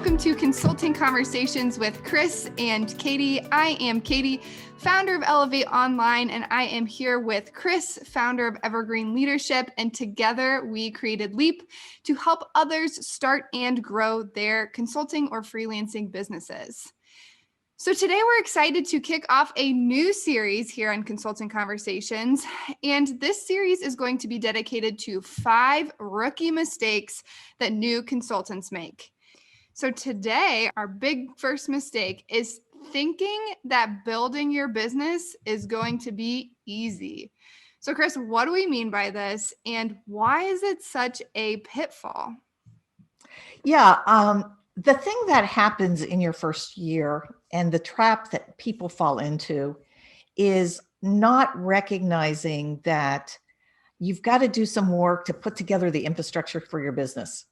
welcome to Consulting Conversations with Kris and Katie. I am Katie, founder of Elevate Online, and I am here with Kris, founder of Evergreen Leadership, and together we created Leap to help others start and grow their consulting or freelancing businesses. So today we're excited to kick off a new series here on Consulting Conversations, and this series is going to be dedicated to 5 rookie mistakes that new consultants make. So today, our big first mistake is thinking that building your business is going to be easy. So Kris, what do we mean by this, and why is it such a pitfall? Yeah, the thing that happens in your first year and the trap that people fall into is not recognizing that you've got to do some work to put together the infrastructure for your business.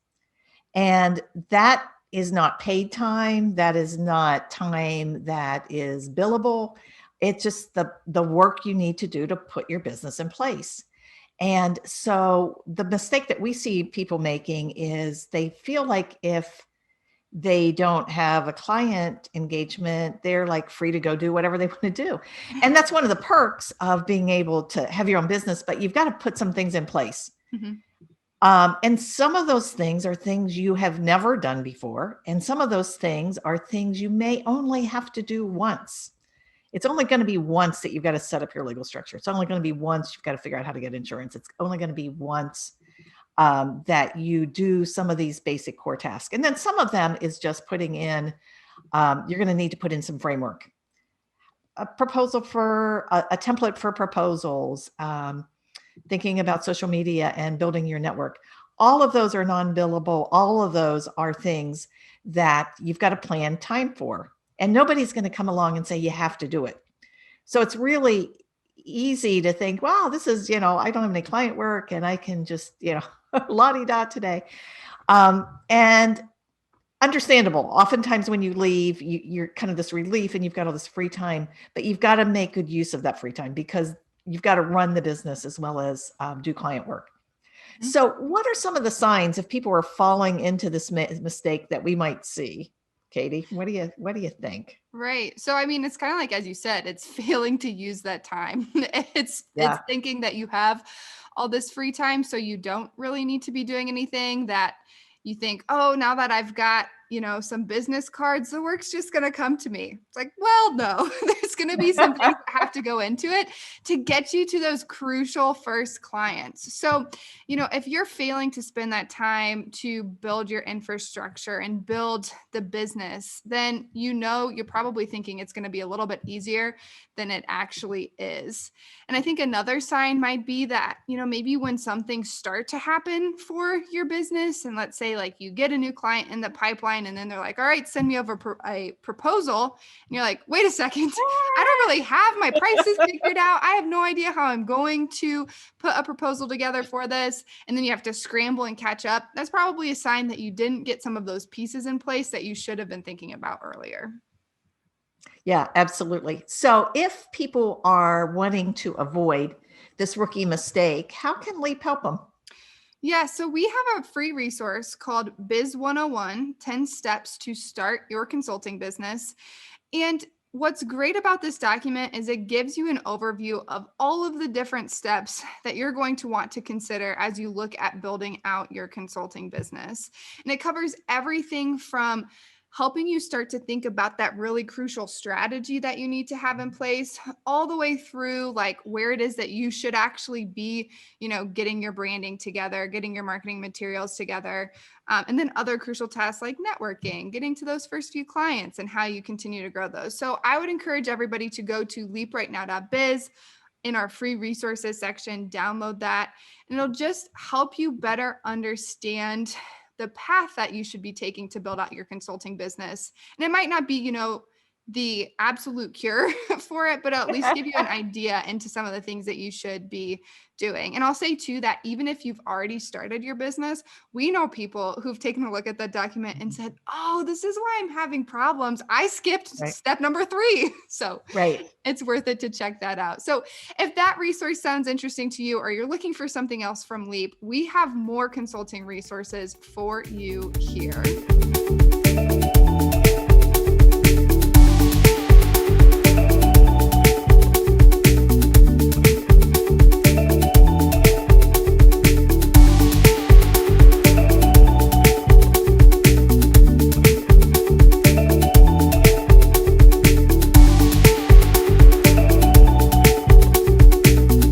And that is not paid time. That is not time that is billable. It's just the work you need to do to put your business in place. And so the mistake that we see people making is they feel like if they don't have a client engagement, they're like free to go do whatever they want to do. And that's one of the perks of being able to have your own business, but you've got to put some things in place. Mm-hmm. And some of those things are things you have never done before. And some of those things are things you may only have to do once. It's only going to be once that you've got to set up your legal structure. It's only going to be once you've got to figure out how to get insurance. It's only going to be once that you do some of these basic core tasks. And then some of them is just putting in, you're going to need to put in some framework, a proposal for a template for proposals, thinking about social media and building your network. All of those are non-billable. All of those are things that you've got to plan time for. And nobody's going to come along and say you have to do it. So it's really easy to think, wow, this is, I don't have any client work and I can just, la-di-da today. And understandable. Oftentimes when you leave, you're kind of this relief and you've got all this free time, but you've got to make good use of that free time because you've got to run the business as well as do client work. Mm-hmm. So what are some of the signs if people are falling into this mistake that we might see? Katie, what do you think? Right. So, it's kind of like, as you said, it's failing to use that time. It's thinking that you have all this free time, so you don't really need to be doing anything, that you think, oh, now that I've got, some business cards, the work's just going to come to me. It's like, well, no, there's going to be some things that have to go into it to get you to those crucial first clients. So, if you're failing to spend that time to build your infrastructure and build the business, then, you're probably thinking it's going to be a little bit easier than it actually is. And I think another sign might be that, maybe when some things start to happen for your business, and let's say like you get a new client in the pipeline and then they're like, all right, send me over a proposal. And you're like, wait a second, I don't really have my prices figured out. I have no idea how I'm going to put a proposal together for this. And then you have to scramble and catch up. That's probably a sign that you didn't get some of those pieces in place that you should have been thinking about earlier. Yeah, absolutely. So if people are wanting to avoid this rookie mistake, how can Leap help them? Yeah, so we have a free resource called Biz 101, 10 Steps to Start Your Consulting Business. And what's great about this document is it gives you an overview of all of the different steps that you're going to want to consider as you look at building out your consulting business. And it covers everything from helping you start to think about that really crucial strategy that you need to have in place, all the way through like where it is that you should actually be, getting your branding together, getting your marketing materials together, and then other crucial tasks like networking, getting to those first few clients and how you continue to grow those. So I would encourage everybody to go to leaprightnow.biz. In our free resources section, download that, and it'll just help you better understand the path that you should be taking to build out your consulting business. And it might not be, the absolute cure for it, but at least give you an idea into some of the things that you should be doing. And I'll say too, that even if you've already started your business, we know people who've taken a look at that document and said, oh, this is why I'm having problems. I skipped step number 3. So it's worth it to check that out. So if that resource sounds interesting to you, or you're looking for something else from Leap, we have more consulting resources for you here.